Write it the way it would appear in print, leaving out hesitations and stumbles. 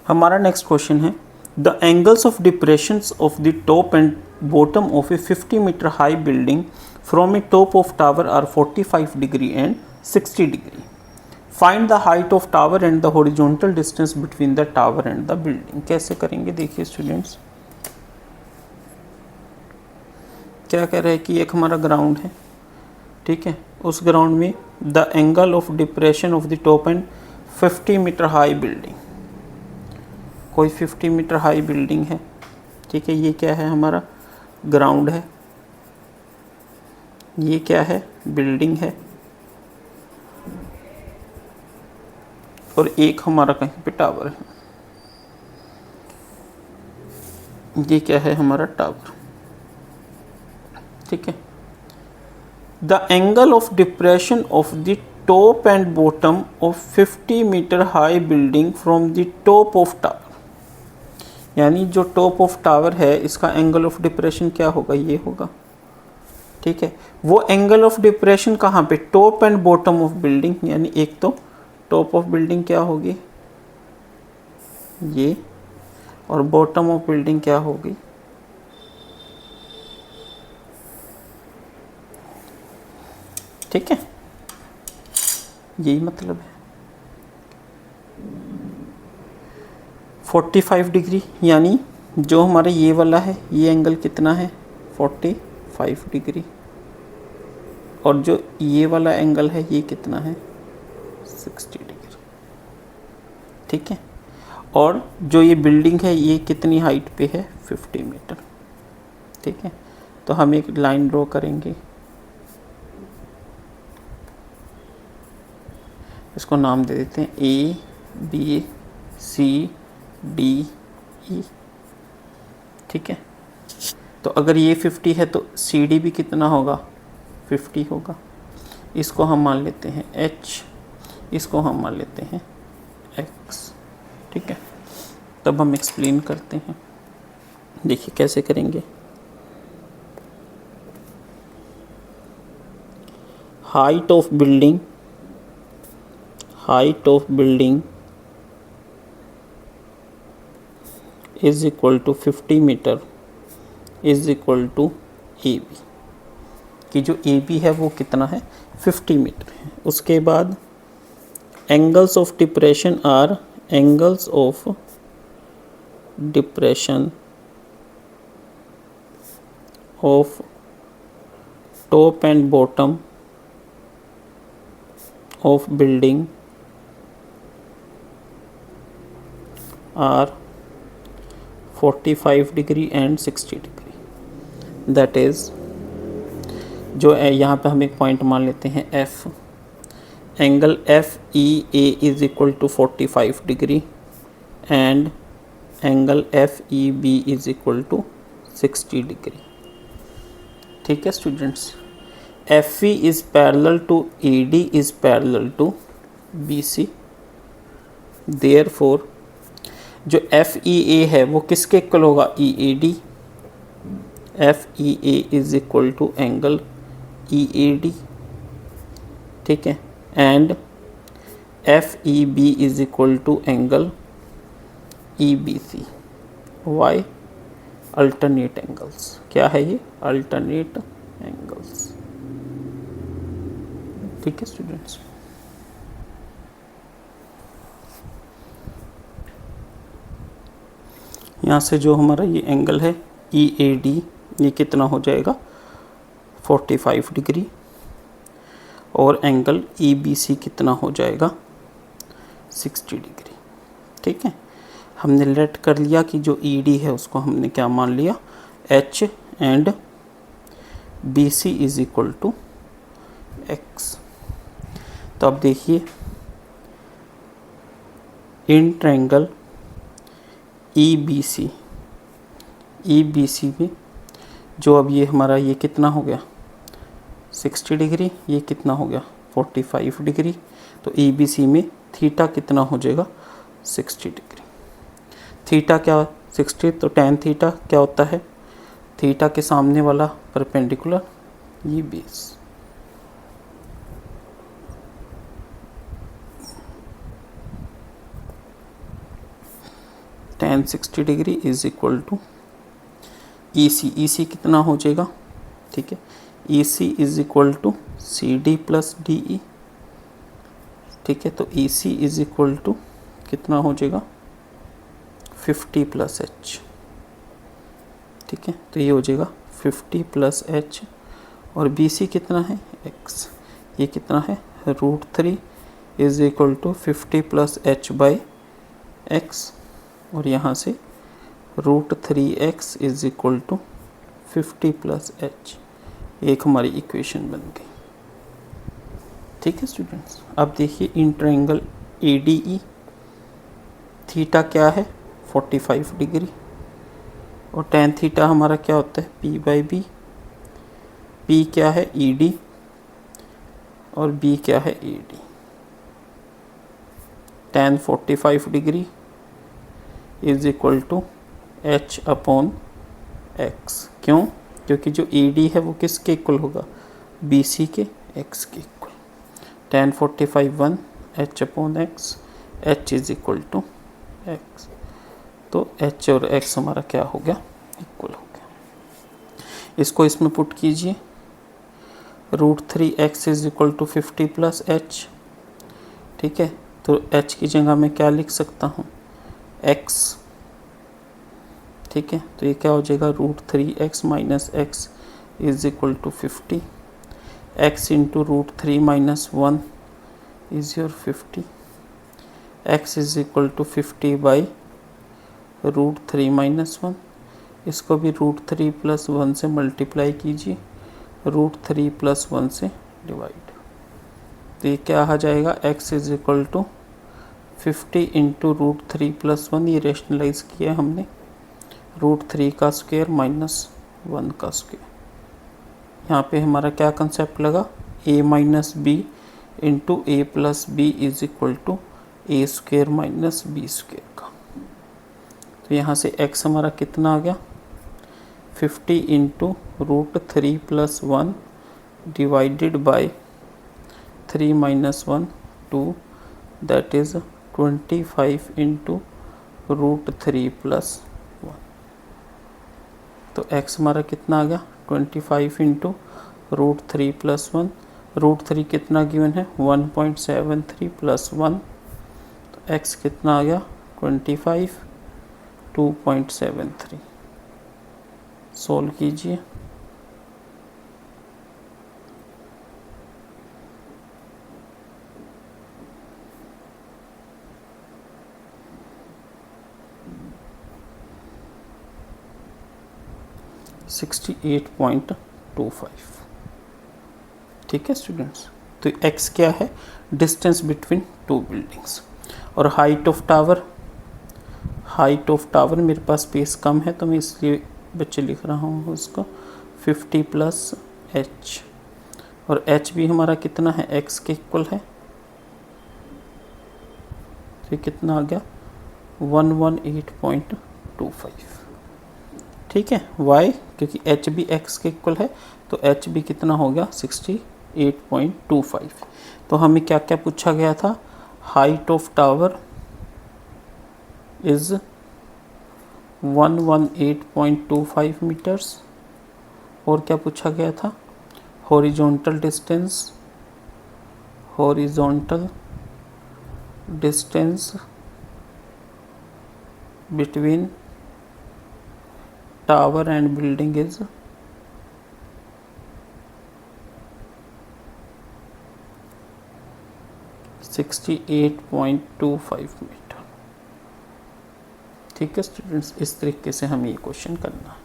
हमारा next question है the angles of depressions of the top and bottom of a 50 metre high building from a top of tower are 45 degree and 60 degree. Find the height of tower and the horizontal distance between the tower and the building. कैसे करेंगे देखिए students. क्या कह रहा है कि एक हमारा ग्राउंड है, ठीक है. उस ग्राउंड में the angle of depression of the top and 50 metre high building. कोई 50 मीटर हाई बिल्डिंग है, ठीक है. ये क्या है हमारा ग्राउंड है, ये क्या है बिल्डिंग है, और एक हमारा कहीं पे टावर है. ये क्या है हमारा टावर, ठीक है. The angle of depression of the top and bottom of 50 metre high building from the top of tower. यानी जो टॉप ऑफ टावर है इसका एंगल ऑफ डिप्रेशन क्या होगा, ये होगा, ठीक है. वो एंगल ऑफ डिप्रेशन कहाँ पे, top and bottom of building. यानी एक तो टॉप ऑफ बिल्डिंग क्या होगी ये, और बॉटम ऑफ बिल्डिंग क्या होगी, ठीक है. यही मतलब है. 45 डिग्री यानी जो हमारा ये वाला है ये एंगल कितना है 45 डिग्री, और जो ये वाला एंगल है ये कितना है 60 डिग्री, ठीक है. और जो ये बिल्डिंग है ये कितनी हाइट पे है 50 मीटर, ठीक है. तो हम एक लाइन ड्रॉ करेंगे, इसको नाम दे देते हैं A B C D E, ठीक है. तो अगर ये 50 है तो सी डी भी कितना होगा 50 होगा. इसको हम मान लेते हैं h, इसको हम मान लेते हैं x, ठीक है. तब हम एक्सप्लेन करते हैं. देखिए कैसे करेंगे. Height of building is equal to 50 metre is equal to A B, कि जो ए बी है वो कितना है 50 मीटर है. उसके बाद angles of depression are angles of depression of top and bottom of building are 45 degree and 60 degree. That is जो है यहाँ पे हम एक पॉइंट मान लेते हैं F. Angle FEA is equal to 45 degree and angle FEB is equal to 60 degree, ठीक है students. FE is parallel to ED is parallel to BC. Therefore जो FEA है वो किसके इक्वल होगा EAD. FEA is equal to angle EAD, ठीक है. And FEB is equal to angle EBC. Why alternate angles. क्या है ये अल्टरनेट एंगल्स, ठीक है स्टूडेंट्स. यहाँ से जो हमारा ये एंगल है EAD ये कितना हो जाएगा 45 डिग्री, और एंगल EBC कितना हो जाएगा 60 डिग्री, ठीक है. हमने लेट कर लिया कि जो ED है उसको हमने क्या मान लिया H and BC is equal to X. तो अब देखिए इन ट्रायंगल EBC में जो अब ये हमारा ये कितना हो गया 60 डिग्री, ये कितना हो गया 45 डिग्री. तो EBC में थीटा कितना हो जाएगा 60 डिग्री. थीटा क्या 60, तो tan थीटा क्या होता है थीटा के सामने वाला परपेंडिकुलर ये base. tan 60 degree is equal to EC कितना हो जाएगा, ठीक है, EC is equal to CD plus DE, ठीक है, तो EC इज इक्वल टू कितना हो जाएगा 50 प्लस H, ठीक है, तो ये हो जाएगा 50 प्लस H, और BC कितना है X, ये कितना है √3 is equal to 50 plus H by X, और यहाँ से √3x is equal to 50 plus H, एक हमारी इक्वेशन बन गई। ठीक है स्टूडेंट्स, अब देखिए इन ट्रायंगल ADE थीटा क्या है 45 डिग्री, और tan थीटा हमारा क्या होता है P/B, P क्या है ED और B क्या है AD। tan 45 degree is equal to H upon X, क्यों, क्योंकि जो AD है वो किसके इक्वल होगा BC के X के equal. tan 45 1 H upon X, H is equal to X, तो H और X हमारा क्या हो गया इक्वल हो गया। इसको इसमें पुट कीजिए, √3x is equal to 50 plus H, ठीक है, तो H की जगह मैं क्या लिख सकता हूँ X, ठीक है, तो ये क्या हो जाएगा √3x minus X is equal to 50, X into √3 minus 1 is your 50, X is equal to 50 by √3 minus 1, इसको भी √3 प्लस 1 से मल्टीप्लाई कीजिए, √3 प्लस 1 से डिवाइड, तो ये क्या आ जाएगा X is equal to 50 into √3 plus 1, ये रेशनलाइज किया हमने, √3 का स्क्वायर माइनस 1 का स्क्वायर। यहाँ पे हमारा क्या कंसेप्ट लगा A minus B into A plus B is equal to A square minus B square का, तो यहाँ से X हमारा कितना आ गया 50 into √3 plus 1 divided by 3 minus 1 2, that is 25 into √3 plus 1, तो x हमारा कितना आ गया 25 इंटू √3 प्लस 1, √3 कितना गिवन है 1.73 प्लस 1, तो x कितना आ गया 25 2.73, सोल्व कीजिए, (68.25), ठीक है स्टूडेंट्स। तो x क्या है डिस्टेंस बिटवीन टू बिल्डिंग्स, और हाइट ऑफ टावर मेरे पास स्पेस कम है तो मैं इसलिए बच्चे लिख रहा हूँ उसको 50 प्लस H, और H भी हमारा कितना है x के इक्वल है, तो ये कितना आ गया 118.25, ठीक है, y क्योंकि H भी x के इक्वल है तो H भी कितना हो गया 68.25। तो हमें क्या क्या पूछा गया था, height of tower is 118.25 metres, और क्या पूछा गया था horizontal distance between tower and building is 68.25 metre, ठीक है स्टूडेंट्स। इस तरीके से हमें ये क्वेश्चन करना है।